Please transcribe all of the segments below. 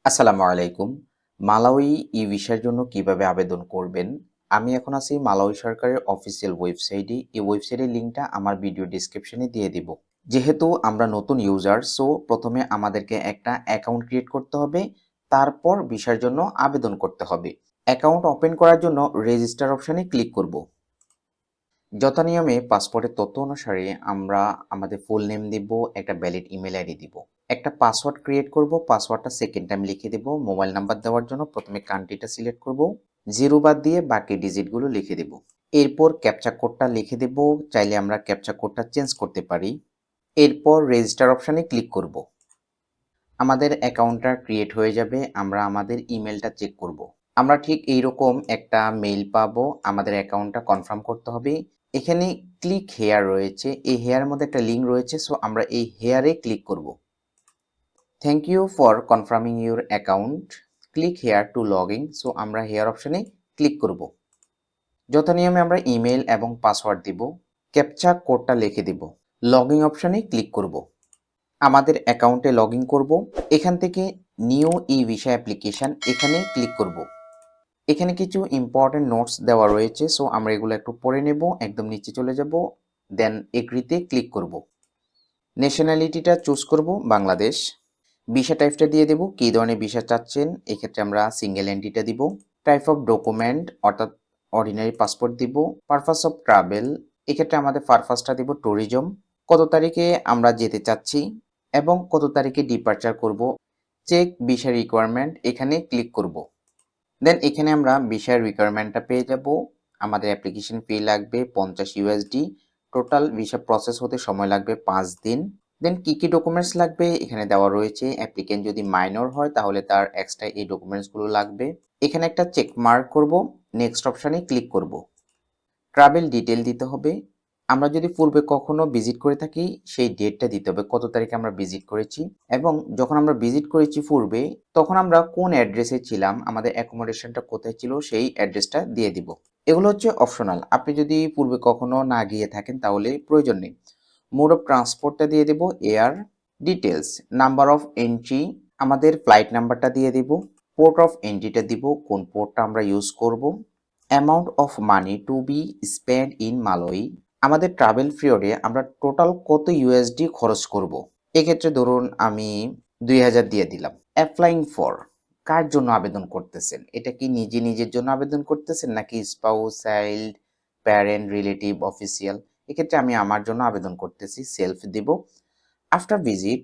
আসসালামু আলাইকুম। মালাউই ই-ভিসার জন্য কিভাবে আবেদন করবেন? আমি এখন আছি মালাউই সরকারের অফিসিয়াল ওয়েবসাইটে। এই ওয়েবসাইটের লিঙ্কটা আমার ভিডিও ডেসক্রিপশনে দিয়ে দিব। যেহেতু আমরা নতুন ইউজার, সো প্রথমে আমাদেরকে একটা অ্যাকাউন্ট ক্রিয়েট করতে হবে। তারপর ভিসার জন্য আবেদন করতে হবে। অ্যাকাউন্ট ওপেন করার জন্য রেজিস্টার অপশনে ক্লিক করব। যথানিয়মে পাসপোর্টের তথ্য অনুসারে আমরা আমাদের ফুল নেম দিব, একটা ভ্যালিড ইমেল আইডি দিব, একটা পাসওয়ার্ড ক্রিয়েট করব। পাসওয়ার্ডটা সেকেন্ড টাইম লিখে দেব। মোবাইল নাম্বার দেওয়ার জন্য প্রথমে কান্ট্রিটা সিলেক্ট করব, জিরো বাদ দিয়ে বাকি ডিজিটগুলো লিখে দেব। এরপর ক্যাপচা কোডটা লিখে দেব। চাইলে আমরা ক্যাপচা কোডটা চেঞ্জ করতে পারি। এরপর রেজিস্টার অপশানে ক্লিক করব। আমাদের অ্যাকাউন্টটা ক্রিয়েট হয়ে যাবে। আমরা আমাদের ইমেলটা চেক করব। আমরা ঠিক এইরকম একটা মেইল পাবো। আমাদের অ্যাকাউন্টটা কনফার্ম করতে হবে। এখানে ক্লিক হেয়ার রয়েছে, এই হেয়ারের মধ্যে একটা লিঙ্ক রয়েছে, সো আমরা এই হেয়ারে ক্লিক করব। Thank you for confirming your account, click here to log in. So আমরা হেয়ার অপশানে ক্লিক করব। যথানিয়মে আমরা ইমেল এবং পাসওয়ার্ড দিব, ক্যাপচা কোডটা লিখে দিব, লগ ইন অপশানে ক্লিক করব। আমাদের অ্যাকাউন্টে লগ ইন করবো। এখান থেকে নিউ ই ভিসা অ্যাপ্লিকেশান এখানে ক্লিক করব। এখানে কিছু ইম্পর্টেন্ট নোটস দেওয়া রয়েছে, সো আমরা এগুলো একটু পড়ে নেব। একদম নিচে চলে যাব, দেন এগ্রিতে ক্লিক করব। ন্যাশনালিটিটা চুজ করব বাংলাদেশ। ভিসা টাইপটা দিয়ে দেব, কী ধরনের ভিসা চাচ্ছেন। এক্ষেত্রে আমরা সিঙ্গেল এন্ট্রিটা দিব। টাইপ অফ ডকুমেন্ট অর্থাৎ অর্ডিনারি পাসপোর্ট দিব। পারপাস অফ ট্রাভেল, এক্ষেত্রে আমাদের পারপাসটা দিব ট্যুরিজম। কত তারিখে আমরা যেতে চাচ্ছি এবং কত তারিখে ডিপার্চার করব। চেক ভিসা রিকোয়ারমেন্ট এখানে ক্লিক করব। দেন এখানে আমরা ভিসার রিকোয়ারমেন্টটা পেয়ে যাব। আমাদের অ্যাপ্লিকেশন ফি লাগবে 50 ইউএসডি। টোটাল ভিসা প্রসেস হতে সময় লাগবে 5 দিন। দেন কি কি ডকুমেন্টস লাগবে এখানে দেওয়া রয়েছে। অ্যাপ্লিকেন্ট যদি মাইনর হয় তাহলে তার এক্সট্রা এই ডকুমেন্টসগুলো লাগবে। এখানে একটা চেক মার্ক করব, নেক্সট অপশানে ক্লিক করব। ট্রাভেল ডিটেল দিতে হবে। আমরা যদি পূর্বে কখনো ভিজিট করে থাকি সেই ডেটটা দিতে হবে, কত তারিখে আমরা ভিজিট করেছি এবং যখন আমরা ভিজিট করেছি পূর্বে তখন আমরা কোন অ্যাড্রেসে ছিলাম, আমাদের অ্যাকোমোডেশনটা কোথায় ছিল সেই অ্যাড্রেসটা দিয়ে দিব। এগুলো হচ্ছে অপশনাল, আপনি যদি পূর্বে কখনো না গিয়ে থাকেন তাহলে প্রয়োজন নেই। মোড অফ ট্রান্সপোর্টটা দিয়ে দেব air. Details, number of entry, আমাদের ফ্লাইট নাম্বারটা দিয়ে দিব। পোর্ট অফ এন্ট্রিটা দিব, কোন পোর্টটা আমরা ইউজ করব। Amount of money to be spend in Malay, আমাদের ট্রাভেল পিরিয়ডে আমরা টোটাল কত ইউএসডি খরচ করব। এক্ষেত্রে ধরুন আমি 2000 দিয়ে দিলাম। অ্যাপ্লাইং ফর, কার জন্য আবেদন করতেছেন, এটা কি নিজের জন্য আবেদন করতেছেন নাকি spouse, child, parent, relative, official. এক্ষেত্রে আমি আমার জন্য আবেদন করতেছি, সেলফ দিব। After visit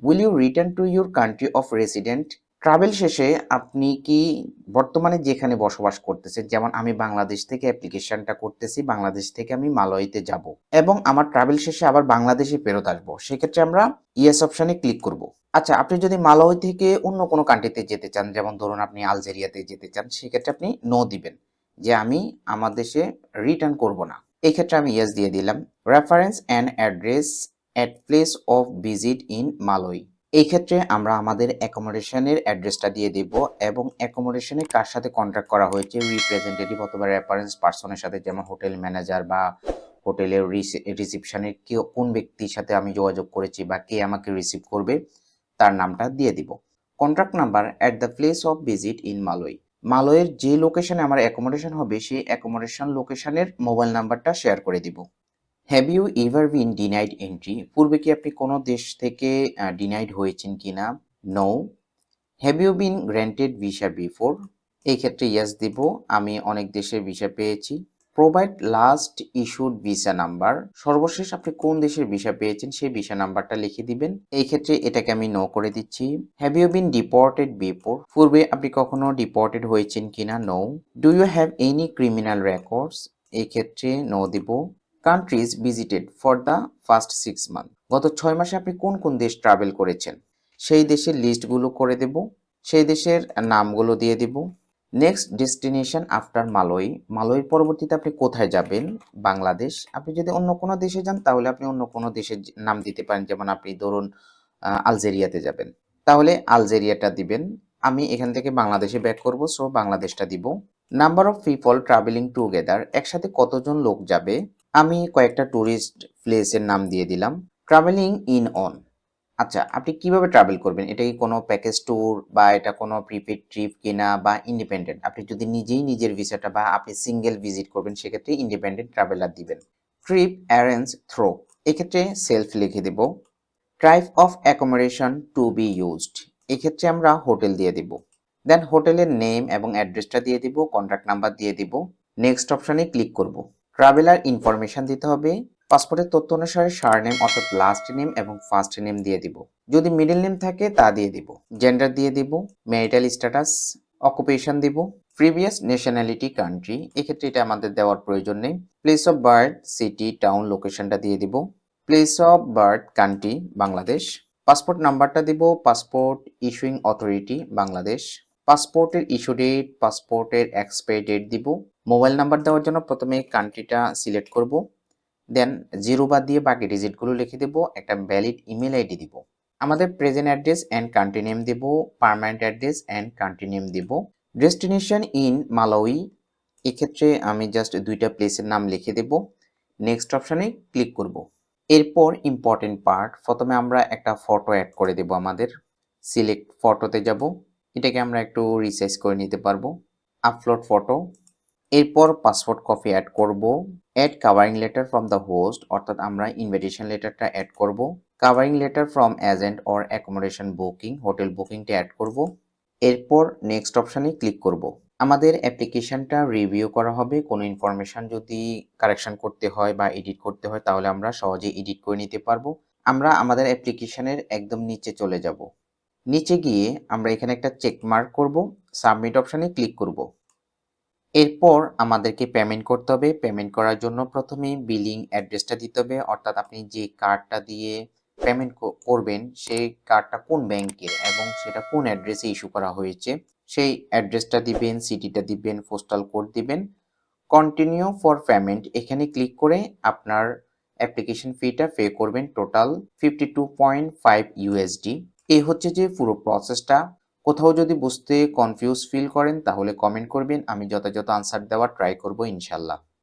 will you return to your country of resident, travel শেষে আপনি কি বর্তমানে যেখানে বসবাস করতেছেন, যেমন আমি বাংলাদেশ থেকে অ্যাপ্লিকেশনটা করতেছি, বাংলাদেশ থেকে আমি মালয়তে যাব এবং আমার ট্রাভেল শেষে আবার বাংলাদেশে ফেরত আসবো, সেক্ষেত্রে আমরা ইয়েস অপশানে ক্লিক করব। আচ্ছা, আপনি যদি মালয় থেকে অন্য কোনো কান্ট্রিতে যেতে চান, যেমন ধরুন আপনি আলজেরিয়াতে যেতে চান, সেক্ষেত্রে আপনি নো দিবেন যে আমি আমার দেশে রিটার্ন করব না। এই ক্ষেত্রে আমি ইয়েস দিয়ে দিলাম। Reference and address at place of visit in Malay, এই ক্ষেত্রে আমরা আমাদের অ্যাকোমোডেশনের অ্যাড্রেসটা দিয়ে দেব এবং অ্যাকোমোডেশনে কার সাথে কন্ট্যাক্ট করা হয়েছে, রিপ্রেজেন্টেটিভ অথবা রেফারেন্স পার্সনের সাথে, যেমন হোটেল ম্যানেজার বা হোটেলের রিসিপশনের কোন ব্যক্তির সাথে আমি যোগাযোগ করেছি বা কে আমাকে রিসিভ করবে তার নামটা দিয়ে দিব। Contact number at the place of visit in Malay, মালয়ের যে লোকেশনে আমার অ্যাকোমোডেশন হবে সেই অ্যাকোমোডেশন লোকেশনের মোবাইল নাম্বারটা শেয়ার করে দিব। Have you ever been denied entry, পূর্বে কি আপনি কোনো দেশ থেকে ডিনাইড হয়েছেন কিনা। No. Have you been granted visa before, এই ক্ষেত্রে ইয়েস দিব, আমি অনেক দেশের ভিসা পেয়েছি। Provide last issued visa number, সর্বশেষ আপনি কোন দেশের ভিসা পেয়েছেন সেই ভিসা নাম্বারটা লিখে দিবেন, এই ক্ষেত্রে এটাকে আমি নো করে দিচ্ছি। Have you been deported before, পূর্বে আপনি কখনো ডিপোর্টেড হয়েছেন কিনা। No. Do you have any criminal records, এই ক্ষেত্রে নো দিব। Countries visited for the first 6 month, গত 6 মাসে আপনি কোন কোন দেশ ট্রাভেল করেছেন সেই দেশের লিস্টগুলো করে দেব, সেই দেশের নামগুলো দিয়ে দিব। নেক্সট ডেস্টিনেশন আফটার মালয়, মালয়ের পরবর্তীতে আপনি কোথায় যাবেন, বাংলাদেশ। আপনি যদি অন্য কোনো দেশে যান তাহলে আপনি অন্য কোনো দেশের নাম দিতে পারেন, যেমন আপনি ধরুন আলজেরিয়াতে যাবেন তাহলে আলজেরিয়াটা দিবেন। আমি এখান থেকে বাংলাদেশে ব্যাক করব, সো বাংলাদেশটা দিব। Number of people travelling together, একসাথে কতজন লোক যাবে, আমি কয়েকটা ট্যুরিস্ট প্লেসের নাম দিয়ে দিলাম। ট্রাভেলিং ইন অন, আচ্ছা, আপনি কিভাবে ট্রাভেল করবেন? এটা কি কোনো প্যাকেজ ট্যুর বা এটা কোনো প্রিপেইড ট্রিপ কিনা বা ইন্ডিপেন্ডেন্ট? আপনি যদি নিজেই নিজের ভিসাটা বা আপনি সিঙ্গেল ভিজিট করবেন সেক্ষেত্রে ইন্ডিপেন্ডেন্ট ট্রাভেলার দিবেন। ট্রিপ অ্যারেঞ্জ থ্রু এক্ষেত্রে সেলফ লিখে দেব। Type of accommodation to be used এক্ষেত্রে আমরা হোটেল দিয়ে দিব। দেন হোটেলের নেম এবং অ্যাড্রেসটা দিয়ে দিব, কন্ট্যাক্ট নাম্বার দিয়ে দিব। নেক্সট অপশনে ক্লিক করব। ট্রাভেলার ইনফরমেশন দিতে হবে। পাসপোর্টের তথ্য অনুসারে সারনেম অর্থাৎ লাস্ট নেম এবং ফার্স্ট নেম দিয়ে দিব। যদি মিডল নেম থাকে তা দিয়ে দিব। জেন্ডার দিয়ে দিব। ম্যারিটাল স্ট্যাটাস, অকুপেশন দিব। প্রিভিয়াস ন্যাশনালিটি কান্ট্রি এক্ষেত্রে এটা আমাদের দেওয়ার প্রয়োজন নেই। Place of birth, city, town, লোকেশনটা দিয়ে দিব। Place of birth country Bangladesh. Passport নাম্বারটা দিব। Passport issuing authority Bangladesh. পাসপোর্টের ইস্যু ডেট, পাসপোর্টের এক্সপায়ারি ডেট দিব। মোবাইল নাম্বার দেওয়ার জন্য প্রথমে কান্ট্রিটা সিলেক্ট করব। দেন জিরো বাদ দিয়ে বাকি ডিজিটগুলো লিখে দেব। একটা ভ্যালিড ইমেল আইডি দিব। আমাদের present address and country name দেব। Permanent address and country name দেব। ডেস্টিনেশন ইন মালাউই এক্ষেত্রে আমি জাস্ট দুইটা প্লেসের নাম লিখে দেব। নেক্সট অপশনে ক্লিক করব। এরপর ইম্পর্টেন্ট পার্ট, প্রথমে আমরা একটা ফটো অ্যাড করে দেব। আমাদের সিলেক্ট ফটোতে যাব। এটাকে আমরা একটু রিসাইজ করে নিতে পারবো। Upload photo. এরপর পাসপোর্ট কপি অ্যাড করব। Add covering letter from the host অর্থাৎ আমরা ইনভিটেশন লেটারটা অ্যাড করব। Covering letter from agent or accommodation booking, hotel বুকিংটা অ্যাড করব। এরপর নেক্সট অপশনে ক্লিক করব। আমাদের অ্যাপ্লিকেশনটা রিভিউ করা হবে। কোনো ইনফরমেশন যদি কারেকশন করতে হয় বা এডিট করতে হয় তাহলে আমরা সহজেই এডিট করে নিতে পারবো। আমরা আমাদের অ্যাপ্লিকেশনের একদম নিচে চলে যাব। নিচে গিয়ে আমরা এখানে একটা চেক মার্ক করব। সাবমিট অপশনে ক্লিক করব। এরপর আমাদেরকে পেমেন্ট করতে হবে। পেমেন্ট করার জন্য প্রথমে বিলিং অ্যাড্রেসটা দিতে হবে, অর্থাৎ আপনি যে কার্ডটা দিয়ে পেমেন্ট করবেন সেই কার্ডটা কোন ব্যাংকের এবং সেটা কোন অ্যাড্রেসে ইস্যু করা হয়েছে সেই অ্যাড্রেসটা দিবেন, সিটিটা দিবেন, পোস্টাল কোড দিবেন। কন্টিনিউ ফর পেমেন্ট এখানে ক্লিক করে আপনার অ্যাপ্লিকেশন ফিটা পে করবেন, টোটাল 52.5 ইউএসডি। এই হচ্ছে যে পুরো প্রসেসটা। কোথাও যদি বুঝতে কনফিউজ ফিল করেন তাহলে কমেন্ট করবেন, আমি যথাযথ আনসার দেওয়ার ট্রাই করব ইনশাল্লাহ।